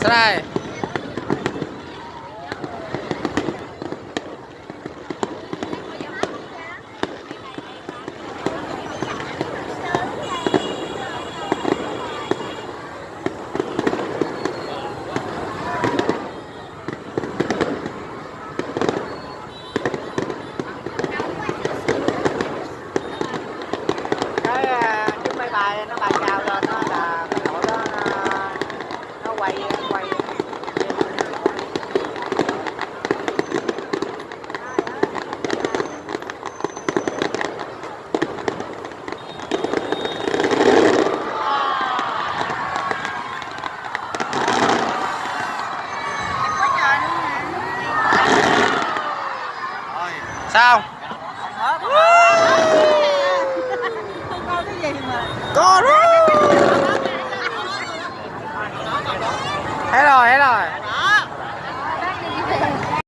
đây. Chiếc máy bay nó bay cao lên đó là cái đội đó nó quay quay. Sao? Có đó. Thấy rồi, thấy rồi.